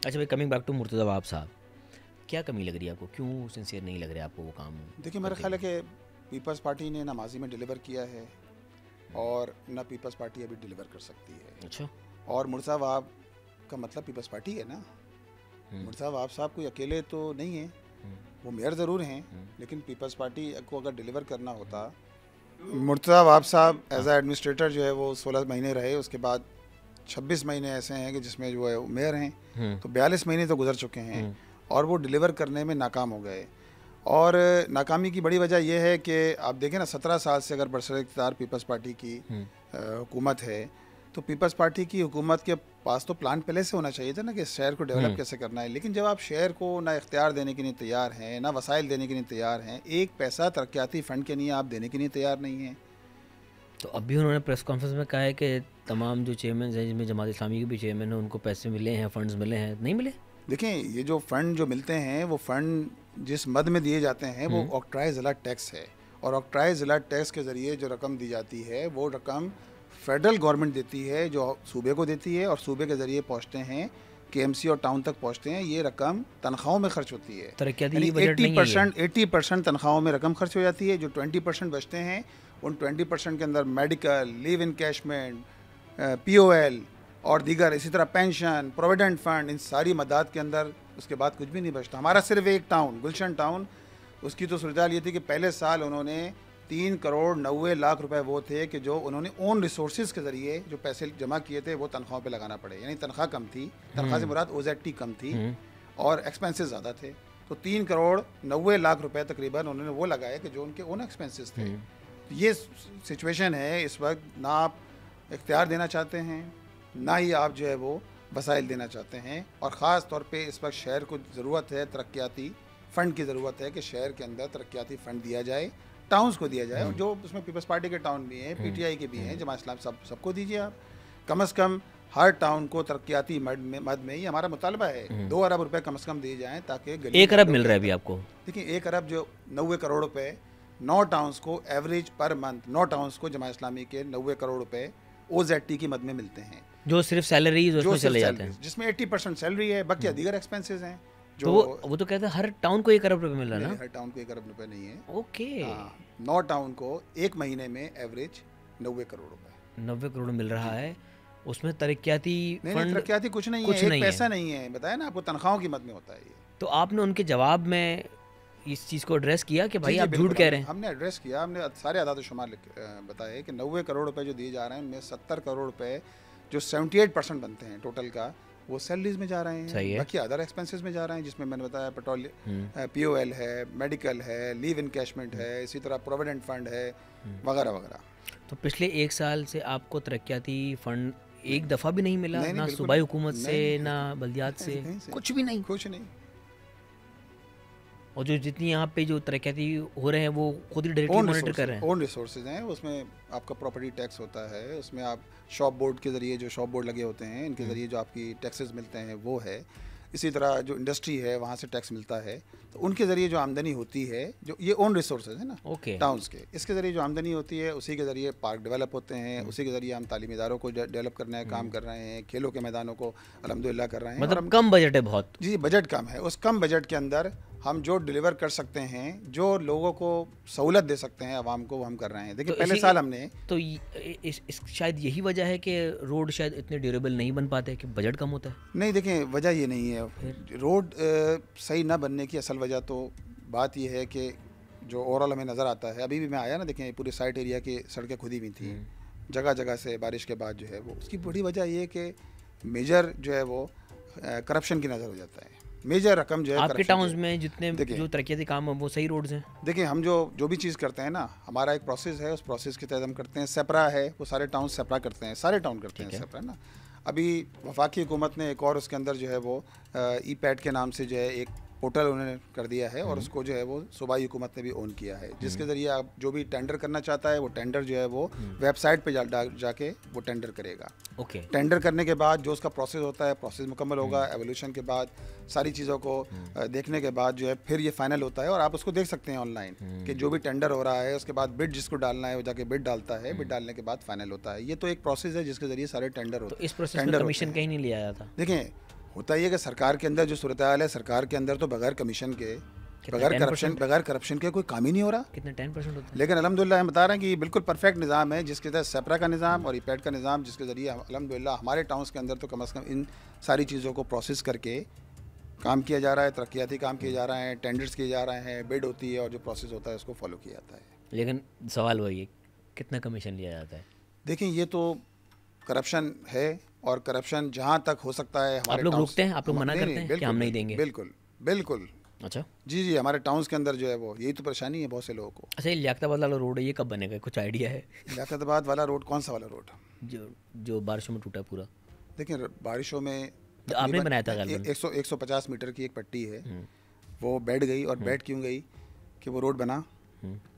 अच्छा भाई, coming back to Murtaza Wahab sahab, क्या कमी लग रही है आपको, क्यों सिंसियर नहीं लग रहा है आपको वो काम देखिए मेरा करते ख्याल है हुए? कि पीपल्स पार्टी ने ना माजी में डिलीवर किया है और ना पीपल्स पार्टी अभी डिलीवर कर सकती है। अच्छा। और मुर्तज़ा वहाब का मतलब पीपल्स पार्टी है ना। हम्म, मुर्तज़ा वहाब साहब कोई अकेले तो नहीं है, हम्म, वो मेयर ज़रूर हैं, हम्म, लेकिन पीपल्स पार्टी को अगर डिलीवर करना होता। मुर्तज़ा वहाब साहब हाँ, एज ए एडमिनिस्ट्रेटर जो है वो 16 महीने रहे, उसके बाद 26 महीने ऐसे हैं कि जिसमें जो है मेयर हैं, हम्म, तो 42 महीने तो गुजर चुके हैं हम्म, और वो डिलीवर करने में नाकाम हो गए। और नाकामी की बड़ी वजह यह है कि आप देखें ना, 17 साल से अगर बरसर इक़्तिदार पीपल्स पार्टी की हम्म, हुकूमत है, तो पीपल्स पार्टी की हुकूमत के पास तो प्लान पहले से होना चाहिए था ना कि शहर को डेवलप हम्म। कैसे करना है। लेकिन जब आप शहर को ना इख्तियार देने के लिए तैयार हैं, ना वसाइल देने के लिए तैयार हैं, एक पैसा तरक्याती फ़ंड के लिए आप देने के लिए तैयार नहीं हैं। तो अभी उन्होंने प्रेस कॉन्फ्रेंस में कहा है कि तमाम जो चेयरमैन हैं, जिसमें जमात इस्लामी के भी चेयरमैन हैं, उनको पैसे मिले हैं, फंड्स मिले हैं, नहीं मिले? देखें, ये जो फ़ंड जो मिलते हैं वो फ़ंड जिस मद में दिए जाते हैं वो ऑक्ट्राई ज़िला टैक्स है, और ऑक्ट्राई ज़िला टैक्स के ज़रिए जो रकम दी जाती है वो रकम फेडरल गवर्नमेंट देती है, जो सूबे को देती है, और सूबे के ज़रिए पहुँचते हैं केएमसी और टाउन तक पहुँचते हैं। ये रकम तनख्वाहों में खर्च होती है, तरक्याती यानी बजट नहीं है ये? 80% तनख्वाहों में रकम खर्च हो जाती है। जो 20% बचते हैं, उन 20% के अंदर मेडिकल, लीव इनकैशमेंट, POL और दीगर, इसी तरह पेंशन, प्रोविडेंट फंड, इन सारी मदाद के अंदर उसके बाद कुछ भी नहीं बचता। हमारा सिर्फ एक टाउन गुलशन टाउन, उसकी तो सूरत ये थी कि पहले साल उन्होंने 3,90,00,000 रुपए वो थे कि जो उन्होंने ओन रिसोर्सेज के ज़रिए जो पैसे जमा किए थे वो तनख्वाहों पे लगाना पड़े, यानी तनख्वाह कम थी, तनख्वाह से मुराद OZT कम थी और एक्सपेंसेस ज़्यादा थे। तो 3,90,00,000 रुपए तकरीबन उन्होंने वो लगाए कि जो उनके ओन एक्सपेंसेस थे। तो ये सिचुएशन है इस वक्त, ना आप इख्तियार देना चाहते हैं, ना ही आप जो है वो वसाइल देना चाहते हैं। और ख़ास तौर पे इस वक्त शहर को ज़रूरत है तरक्याती फ़ंड की ज़रूरत है कि शहर के अंदर तरक्याती फ़ंड दिया जाए, टाउन्स को दिया जाए, और जो उसमें पीपल्स पार्टी के टाउन भी हैं, PTI के भी हैं, जमात इस्लाम, सबको दीजिए आप। कम से कम हर टाउन को तरक्याती मद में ही हमारा मुतालबा है 2 अरब रुपए कम से कम दिए जाएँ, ताकि गली 1 अरब मिल रहा है अभी आपको? देखिए 1 अरब जो 90 करोड़ रुपए 9 टाउन्स को एवरेज पर मंथ, 9 टाउन्स को जमात इस्लामी के 90 करोड़ रुपए OZT की मद में मिलते हैं, जो सिर्फ सैलरी जो उसमें सिर्फ चले जाते सैलरी, हैं? जिसमें 80% सैलरी है, बाकी दीगर एक्सपेंसेस हैं तो जो वो तो कहते हैं हर टाउन को 1 अरब रुपए मिल रहा है नहीं, ना? हर टाउन को 1 अरब रुपए नहीं है। ओके। हाँ, 9 टाउन को एक महीने में एवरेज 90 करोड़ रुपए। 90 करोड़ मिल रहा है, उसमें तरक्याती नहीं, फंड तरक्याती कुछ नहीं कुछ है, नहीं एक पैसा है। नहीं है, बताया ना आपको, तनख्वाहों की मद में होता है ये। तो आपने उनके जवाब में इस चीज़ को एड्रेस किया कि जी भाई जी आप झूठ बिल्कुल, कह रहे हैं? हमने एड्रेस किया, हमने सारे आदाद शुमार बताए कि 90 करोड़ रुपए जो दिए जा रहे हैं, उनमें 70 करोड़ रुपए जो 78% बनते हैं टोटल का, वो सैलरीज में जा रहे सही हैं, है। बाकी अदर एक्सपेंसेस में जा रहे हैं, जिसमें मैंने बताया पेट्रोल, POL है, मेडिकल है, लीव इनकैशमेंट है, इसी तरह प्रोविडेंट फंड है, वगैरह वगैरह। तो पिछले 1 साल से आपको तरक्याती फंड एक दफ़ा भी नहीं मिला? नहीं, ना बिल्कुल सूबाई नहीं। हुकूमत से, नहीं, ना बल्दियात से, कहीं से कुछ भी नहीं? कुछ नहीं। और जो जितनी यहाँ पे जो तरक्याती हो रहे हैं वो खुद ही डायरेक्टली मॉनिटर कर रहे हैं? ओन रिसोर्सेज हैं, उसमें आपका प्रॉपर्टी टैक्स होता है, उसमें आप शॉप बोर्ड के ज़रिए, जो शॉप बोर्ड लगे होते हैं, इनके ज़रिए जो आपकी टैक्सेस मिलते हैं वो है। इसी तरह जो इंडस्ट्री है वहाँ से टैक्स मिलता है, तो उनके ज़रिए जो आमदनी होती है, जो ये ओन रिसोर्सेज है ना ओके। टाउन्स के, इसके ज़रिए जो आमदनी होती है, उसी के ज़रिए पार्क डेवलप होते हैं, उसी के ज़रिए हम तालीमी इदारों को डेवलप करने का काम कर रहे हैं, खेलों के मैदानों को अल्हम्दुलिल्लाह कर रहे हैं। और मतलब हम, कम बजट है बहुत? जी बजट कम है, उस कम बजट के अंदर हम जो डिलीवर कर सकते हैं, जो लोगों को सहूलत दे सकते हैं आवाम को, वो हम कर रहे हैं। देखिए तो पहले साल हमने, तो इस शायद यही वजह है कि रोड शायद इतने ड्यूरेबल नहीं बन पाते कि बजट कम होता है? नहीं देखें, वजह ये नहीं है, रोड सही ना बनने की असल वजह तो बात ये है कि जो ओवरऑल हमें नज़र आता है, अभी भी मैं आया ना, देखें पूरे साइड एरिया की सड़कें खुदी हुई थी जगह जगह से बारिश के बाद, जो है वो उसकी बड़ी वजह ये है कि मेजर जो है वो करप्शन की नज़र हो जाता है। मेजर रकम जो है आपके corruption टाउन्स की। में जितने देखिए, जो तरक्याती काम है वो सही रोड्स हैं? देखिए हम जो भी चीज़ करते हैं ना, हमारा एक प्रोसेस है, उस प्रोसेस के तहत हम करते हैं। सेपरा है, वो सारे टाउन सेपरा करते हैं, सारे टाउन करते हैं सेपरा ना। अभी वफाकी हुकूमत ने एक और उसके अंदर जो है वो E-पैड के नाम से जो है एक पोर्टल उन्होंने कर दिया है, और उसको जो है वो सूबाई हुकूमत ने भी ओन किया है, जिसके ज़रिए आप जो भी टेंडर करना चाहता है, वो टेंडर जो है वो वेबसाइट पे जाके वो टेंडर करेगा। ओके। टेंडर करने के बाद जो उसका प्रोसेस होता है, प्रोसेस मुकम्मल होगा, एवोल्यूशन के बाद सारी चीज़ों को देखने के बाद जो है फिर ये फाइनल होता है, और आप उसको देख सकते हैं ऑनलाइन कि जो भी टेंडर हो रहा है, उसके बाद बिड जिसको डालना है वो जाके बिड डालता है, बिड डालने के बाद फाइनल होता है। ये तो एक प्रोसेस है जिसके ज़रिए सारे टेंडर तो होते इस प्रोसेस में कमीशन कहीं नहीं लिया जाता? देखें, होता ही है कि सरकार के अंदर जो सूरत हाल है, सरकार के अंदर तो बगैर कमीशन के, बगैर करप्शन के कोई काम ही नहीं हो रहा। कितना 10% होता है? लेकिन अल्हम्दुलिल्लाह हम बता रहे हैं कि ये बिल्कुल परफेक्ट निज़ाम है, जिसके तहत सेपरा का निज़ाम और ईपैड का निज़ाम, जिसके ज़रिए अल्हम्दुलिल्लाह हमारे टाउन्स के अंदर तो कम से कम इन सारी चीज़ों को प्रोसेस करके काम किया जा रहा है, तरक्याती काम किए जा रहे हैं, टेंडर्स किए जा रहे हैं, बिड होती है और जो प्रोसेस होता है उसको फॉलो किया जाता है। लेकिन सवाल वही है, कितना कमीशन लिया जाता है? देखिए ये तो करप्शन है, और करप्शन जहाँ तक हो सकता है हमारे आप लोग टाउन्स- रोकते हैं, आप लोग मना करते हैं कि हम नहीं देंगे? बिल्कुल बिल्कुल। अच्छा जी हमारे टाउन्स के अंदर जो है वो यही तो परेशानी है बहुत से लोगों को। अच्छा, ये लियाकताबाद वाला रोड है, ये कब बनेगा, कुछ आइडिया है? लियाकताबाद वाला रोड कौन सा वाला रोड? जो बारिशों में टूटा पूरा? देखिए बारिशों में जो आपने बनाया था गालिबन। 150 मीटर की एक पट्टी है, वो बैठ गई। और बैठ क्यों गई कि वो रोड बना,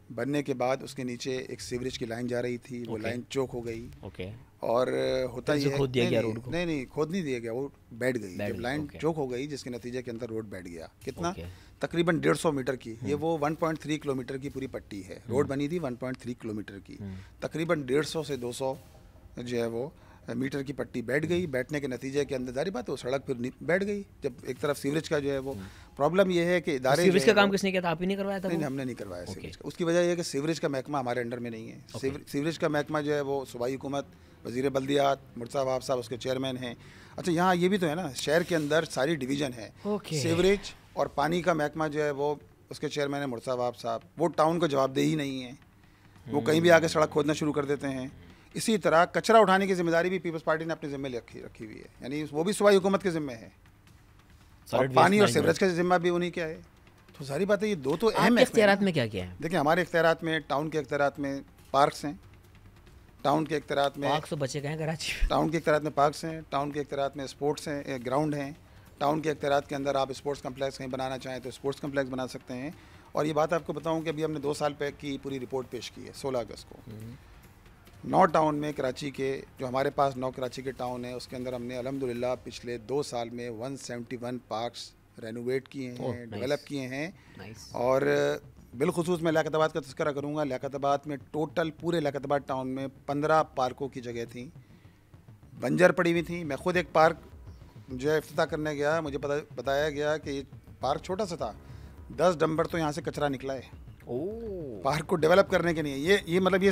बनने के बाद उसके नीचे एक सीवरेज की लाइन जा रही थी, वो लाइन चौक हो गई। ओके। और होता ही है खोद दिया गया रोड को? नहीं खोद नहीं दिया गया, वो बैठ गई। जब लाइन चौक हो गई जिसके नतीजे के अंदर रोड बैठ गया। कितना? तकरीबन 150 मीटर की। ये वो 1.3 किलोमीटर की पूरी पट्टी है। रोड बनी थी 1.3 किलोमीटर की, तकरीबन 150 से 200 जो है वो मीटर की पट्टी बैठ गई। बैठने के नतीजे के अंदर जारी बात है वो सड़क फिर बैठ गई। जब एक तरफ सीवरेज का जो है वो प्रॉब्लम ये है कि इदारे सीवरेज का काम किसने किया था? आप ही नहीं करवाया था? नहीं, हमने नहीं करवाया सीवरेज का। उसकी वजह यह है कि सीवरेज का महकमा हमारे अंडर में नहीं है। सीवरेज का महकमा जो है वो सूबाई हुकूमत, वज़ीर बल्दियात मुर्तज़ा वहाब साहब उसके चेयरमैन हैं। अच्छा यहाँ ये भी तो है ना, शहर के अंदर सारी डिवीज़न है। सीवरेज और पानी का महकमा जो है वो उसके चेयरमैन है मुर्तज़ा वहाब साहब, वो टाउन को जवाबदेही नहीं है। वो कहीं भी आके सड़क खोदना शुरू कर देते हैं। इसी तरह कचरा उठाने की जिम्मेदारी भी पीपल्स पार्टी ने अपने ज़िम्मे रखी हुई है, यानी वो भी सूबाई हुकूमत के ज़िम्मे है। और पानी और सीवरेज का जिम्मा भी उन्हीं क्या है। तो सारी बातें ये दो तो अहम इख्तियारात में क्या क्या है? देखिए हमारे इख्तियारात में, टाउन के इख्तियारात में पार्क्स हैं, टाउन के इख्तियारात में पार्क्स तो बचे गए हैं कराची में। टाउन के इख्तियारात में पार्क्स हैं, टाउन के इख्तियारात में स्पोर्ट्स हैं, ग्राउंड हैं। टाउन के इख्तियारात के अंदर आप स्पोर्ट्स कम्प्लेक्स कहीं बनाना चाहें तो स्पोर्ट्स कम्प्लेक्स बना सकते हैं। और ये बात आपको बताऊं कि अभी हमने 2 साल पहले की पूरी रिपोर्ट पेश की है 16 अगस्त को। 9 टाउन में कराची के, जो हमारे पास 9 कराची के टाउन है, उसके अंदर हमने अल्हम्दुलिल्लाह पिछले 2 साल में 171 पार्क्स रेनोवेट किए हैं, डेवलप किए हैं। और बिलखुसूस मैं लियाकताबाद का तज़किरा करूँगा। लियाकताबाद में टोटल पूरे लियाकताबाद टाउन में 15 पार्कों की जगह थी, बंजर पड़ी हुई थी। मैं खुद एक पार्क जो है इफ्तिताह करने गया, मुझे बताया गया कि ये पार्क छोटा सा था, 10 डंबर तो यहाँ से कचरा निकला है पार्क को डेवलप करने के लिए। ये मतलब ये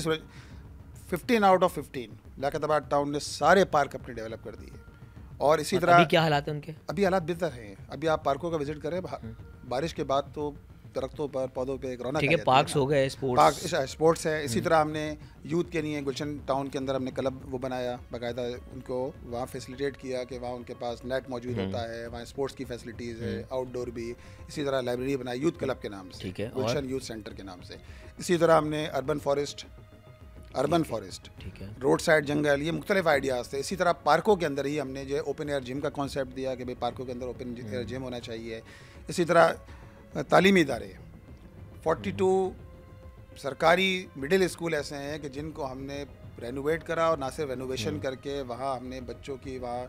15 आउट ऑफ 15 लियाकताबाद टाउन ने सारे पार्क अपने डेवलप कर दिए। और इसी तरह अभी क्या हालात है उनके? अभी हालात बेहतर हैं। अभी आप पार्कों का विजिट करें, बारिश के बाद तो दरख्तों पर, पौधों पे एक रौनक आ जाती है। पार्क्स हो गए, स्पोर्ट्स है। इसी तरह हमने यूथ के लिए गुलशन टाउन के अंदर हमने क्लब वो बनाया, बाकायदा उनको वहाँ फैसिलिटेट किया कि वहाँ उनके पास नेट मौजूद होता है, वहाँ स्पोर्ट्स की फैसिलिटीज़ है, आउटडोर भी। इसी तरह लाइब्रेरी बनाई यूथ क्लब के नाम से, गुलशन यूथ सेंटर के नाम से। इसी तरह हमने अर्बन फॉरेस्ट, रोड साइड जंगल, ये मुख्तलिफ आइडियाज़ थे। इसी तरह पार्कों के अंदर ही हमने जो है ओपन एयर जिम का कॉन्सेप्ट दिया कि भाई पार्कों के अंदर ओपन एयर जिम होना चाहिए। इसी तरह तालीमी इदारे, 42 सरकारी मिडिल स्कूल ऐसे हैं कि जिनको हमने रेनोवेट करा, और ना सिर्फ रेनोवेशन करके वहाँ हमने बच्चों की वहाँ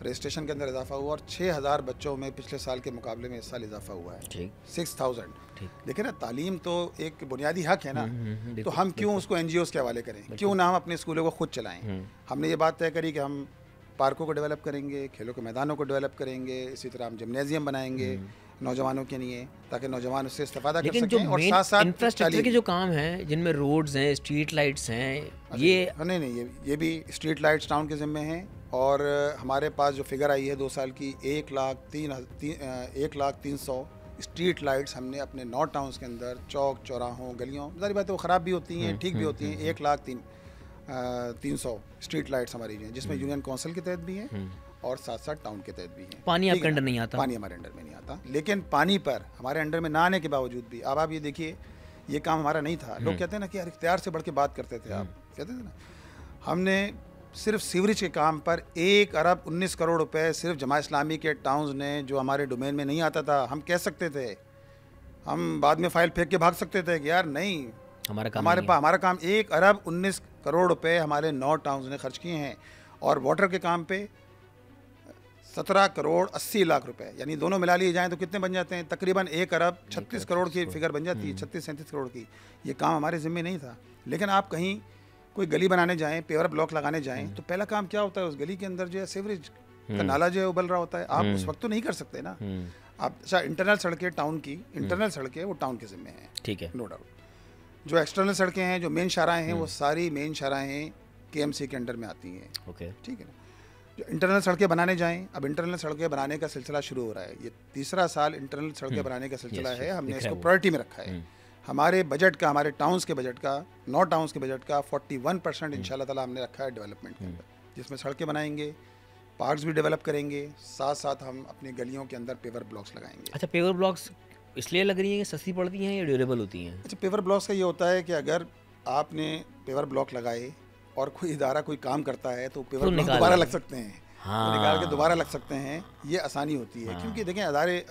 रजिस्ट्रेशन के अंदर इजाफा हुआ, और 6000 बच्चों में पिछले साल के मुकाबले में इस साल इजाफा हुआ है, 6000। लेकिन ना तालीम तो एक बुनियादी हक है ना, तो हम क्यों उसको NGOs के हवाले करें? क्यों ना हम अपने स्कूलों को खुद चलाएं? हमने ये बात तय करी कि हम पार्कों को डेवलप करेंगे, खेलों के मैदानों को डेवलप करेंगे। इसी तरह हम जिम्नेजियम बनाएंगे नौजवानों के लिए, ताकि नौजवान उससे इस्तेफादा कर सकें। और साथ साथ इंफ्रास्ट्रक्चर के जो काम हैं, जिनमें रोड्स हैं, स्ट्रीट लाइट्स हैं, ये नहीं ये भी स्ट्रीट लाइट्स टाउन के ज़िम्मे हैं। और हमारे पास जो फिगर आई है 2 साल की, 1,03,100 स्ट्रीट लाइट्स हमने अपने 9 टाउन्स के अंदर, चौक चौराहों गलियों, सारी बातें वो ख़राब भी होती हैं, ठीक भी होती हैं, 1,03,300 स्ट्रीट लाइट्स हमारी हैं, जिसमें यूनियन काउंसिल के तहत भी हैं और साथ साथ टाउन के तहत भी हैं। पानी आपके अंडर नहीं आता? पानी हमारे अंडर में नहीं आता, लेकिन पानी पर हमारे अंडर में ना आने के बावजूद भी, अब आप ये देखिए, ये काम हमारा नहीं था। लोग कहते हैं ना कि यार इख्तियार से बढ़ के बात करते थे, आप कहते थे ना। हमने सिर्फ सीवरेज के काम पर 1 अरब 19 करोड़ रुपए सिर्फ जमा इस्लामी के टाउन्स ने, जो हमारे डोमेन में नहीं आता था, हम कह सकते थे, हम बाद में फाइल फेंक के भाग सकते थे कि यार नहीं, हमारा काम 1 अरब 19 करोड़ रुपए हमारे 9 टाउन्स ने खर्च किए हैं। और वाटर के काम पे 17 करोड़ 80 लाख रुपए, यानी दोनों मिला लिए जाएँ तो कितने बन जाते हैं? तकरीबन 1 अरब 36 करोड़ की फिगर बन जाती है, 36-37 करोड़ की। ये काम हमारे ज़िम्मे नहीं था। लेकिन आप कहीं कोई गली बनाने जाएं, पेवर ब्लॉक लगाने जाएं, तो पहला काम क्या होता है? उस गली के अंदर जो है सीवरेज का नाला जो है उबल रहा होता है, आप उस वक्त तो नहीं कर सकते ना आप। अच्छा, इंटरनल सड़कें टाउन की, इंटरनल सड़कें वो टाउन के जिम्मे हैं, ठीक है, नो डाउट। जो एक्सटर्नल सड़कें हैं, जो मेन शाहराएँ हैं, वो सारी मेन शाहराएँ KMC के अंडर में आती हैं, ओके, ठीक है ना। जो इंटरनल सड़कें बनाने जाएं, अब इंटरनल सड़कें बनाने का सिलसिला शुरू हो रहा है, ये तीसरा साल इंटरनल सड़कें बनाने का सिलसिला है, हमने इसको प्रायोरिटी में रखा है। हमारे बजट का, हमारे टाउन्स के बजट का, 9 टाउन्स के बजट का 41% इंशाल्लाह ताला हमने रखा है डेवलपमेंट के अंदर, जिसमें सड़कें बनाएंगे, पार्क्स भी डेवलप करेंगे, साथ साथ हम अपनी गलियों के अंदर पेवर ब्लॉक्स लगाएंगे। अच्छा, पेवर ब्लॉक्स इसलिए लग रही हैं कि सस्ती पड़ती हैं या ड्यूरेबल होती हैं? अच्छा, पेवर ब्लॉक्स का ये होता है कि अगर आपने पेवर ब्लॉक लगाए और कोई इदारा कोई काम करता है तो पेवर ब्लॉक दोबारा लग सकते हैं, तो निकाल के दोबारा लग सकते हैं, ये आसानी होती है। क्योंकि देखें,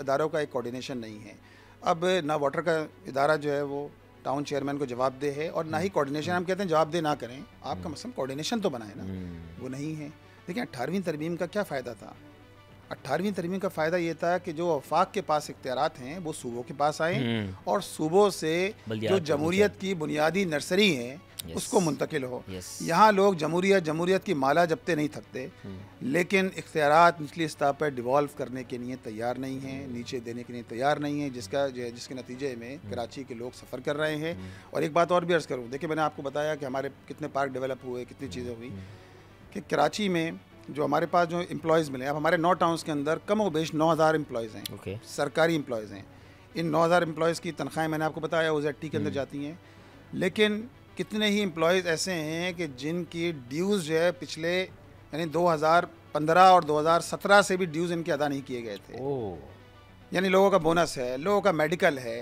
इदारों का एक कोऑर्डिनेशन नहीं है। अब ना वाटर का इदारा जो है वो टाउन चेयरमैन को जवाबदेह है, और ना ही कोऑर्डिनेशन, हम कहते हैं जवाबदेह ना करें, आपका मसला कोऑर्डिनेशन तो बनाए ना, वो नहीं है। देखिए, 18वीं तरमीम का क्या फ़ायदा था? 18वीं तरमीम का फ़ायदा ये था कि जो वफाक के पास इख्तियारात हैं वो सूबों के पास आए, और सूबों से जो जमहूरियत की बुनियादी नर्सरी है उसको मुंतकिल हो। यहाँ लोग जमहूरियत की माला जपते नहीं थकते, लेकिन इख्तियारात निचली सतह पर डिवॉल्व करने के लिए तैयार नहीं हैं, नीचे देने के लिए तैयार नहीं है, जिसके नतीजे में कराची के लोग सफ़र कर रहे हैं। और एक बात और भी अर्ज़ करूँ, देखिए, मैंने आपको बताया कि हमारे कितने पार्क डेवलप हुए, कितनी चीज़ें हुई, कि कराची में जो हमारे पास जो एम्प्लॉयज़ मिले, अब हमारे 9 टाउन्स के अंदर कम व बेश 9000 एम्प्लॉयज़ हैं, सरकारी एम्प्लॉयज़ हैं। इन 9000 एम्प्लॉयज़ की तनख्वाहें मैंने आपको बताया OZT के अंदर जाती हैं, लेकिन कितने ही एम्प्लॉयज़ ऐसे हैं कि जिनकी ड्यूज़ जो है पिछले यानी 2015 और 2017 से भी ड्यूज़ इनके अदा नहीं किए गए थे। यानी लोगों का बोनस है, लोगों का मेडिकल है,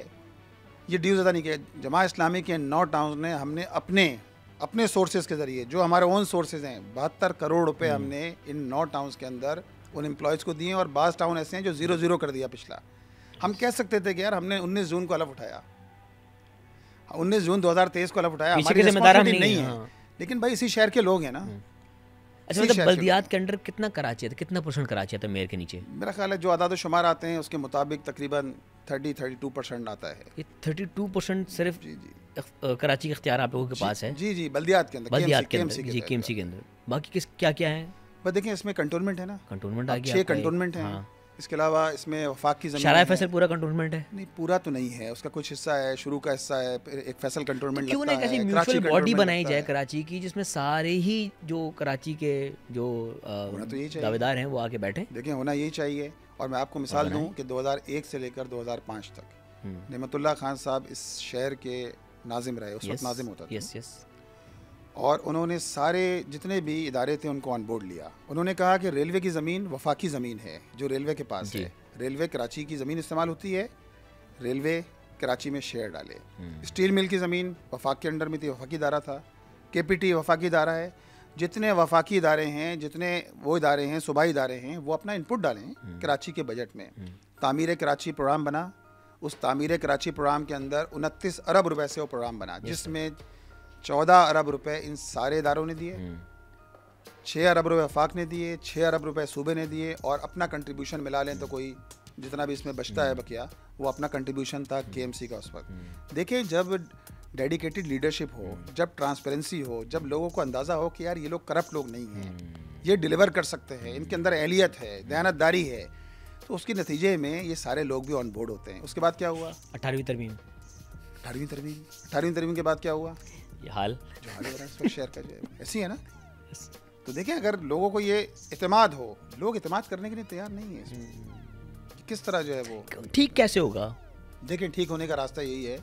ये ड्यूज़ अदा नहीं किए। जमात इस्लामी के 9 टाउन ने हमने अपने सोर्सेज के ज़रिए, जो हमारे ओन सोर्सेज हैं, 72 करोड़ रुपए हमने इन 9 टाउन्स के अंदर उन एम्प्लॉयज़ को दिए। और बाज़ टाउन ऐसे हैं जो 0-0 कर दिया पिछला। हम कह सकते थे कि यार हमने 19 जून को हलफ उठाया, 19 जून 2023 को हलफ उठाया, हमारी रिस्पॉन्सिबिलिटी नहीं है, लेकिन भाई इसी शहर के लोग हैं ना। अच्छा, मतलब बल्दियात के अंडर कितना कराची है, कितना % कराची है मेयर के नीचे? मेरा ख्याल है जो आदाद शुमार आते हैं उसके मुताबिक तकरीबन 30-32% आता है। ये 32% सिर्फ कराची का इख्तियार आप लोगों के पास है? जी, बल्दियात के अंदर, KMC के अंदर। बाकी क्या क्या है? बस देखिए, इसमें कंटोनमेंट है ना, कंटोनमेंट आ गया, 6 कंटोनमेंट हैं। इसके अलावा इसमें वफाक की ज़मीन शारा फैसल पूरा कंटोनमेंट है? नहीं, पूरा तो नहीं है, उसका कुछ हिस्सा है, शुरू का हिस्सा है, फिर एक फैसल कंटोनमेंट क्यों नहीं कैसी म्यूचुअल बॉडी बनाई जाए कराची की, जिसमें सारे ही जो कराची के जो दावेदार हैं वो आके बैठे? देखिए, होना यही चाहिए। और मैं आपको मिसाल दूं कि 2001 से लेकर 2005 तक नेमतुल्लाह खान साहब इस शहर के नाजिम रहे, उस वक्त नाजिम होता था, और उन्होंने सारे जितने भी इदारे थे उनको ऑन बोर्ड लिया। उन्होंने कहा कि रेलवे की ज़मीन वफाकी ज़मीन है, जो रेलवे के पास है, रेलवे कराची की ज़मीन इस्तेमाल होती है, रेलवे कराची में शेयर डाले। स्टील मिल की ज़मीन वफाक के अंडर में थी, वफाकी इदारा था। KPT वफाकी इदारा है। जितने वफाकी इदारे हैं, जितने वो इदारे हैं, सूबाई इदारे हैं, वो अपना इनपुट डालें कराची के बजट में। तामीर कराची प्रोग्राम बना, उस तामीर कराची प्रोग्राम के अंदर 29 अरब रुपए से वो प्रोग्राम बना, जिसमें 14 अरब रुपए इन सारे इदारों ने दिए, 6 अरब रुपए वफाक ने दिए, 6 अरब रुपए सूबे ने दिए, और अपना कंट्रीब्यूशन मिला लें तो कोई जितना भी इसमें बचता है बकिया, वो अपना कंट्रीब्यूशन था KMC का उस वक्त। देखिए, जब डेडिकेटेड लीडरशिप हो, जब ट्रांसपेरेंसी हो, जब लोगों को अंदाज़ा हो कि यार ये लोग करप्ट लोग नहीं हैं, ये डिलीवर कर सकते हैं, इनके अंदर एहलियत है, दयानतदारी है, तो उसके नतीजे में ये सारे लोग भी ऑन बोर्ड होते हैं। उसके बाद क्या हुआ? 18वीं तरमीम के बाद क्या हुआ? ये हाल जो हाल हो रहा है इस वक्त शहर का, जो है ऐसी है ना। तो देखें, अगर लोगों को ये इत्तेमाद हो, लोग इत्तेमाद करने के लिए तैयार नहीं है इसमें, किस तरह जो है वो ठीक कैसे होगा? देखें, ठीक होने का रास्ता यही है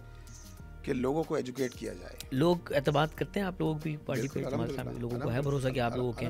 कि लोगों को एजुकेट किया जाए। लोग एतमाद करते हैं आप लोगों की पार्टी पे? लोगों को है भरोसा कि आप लोगों के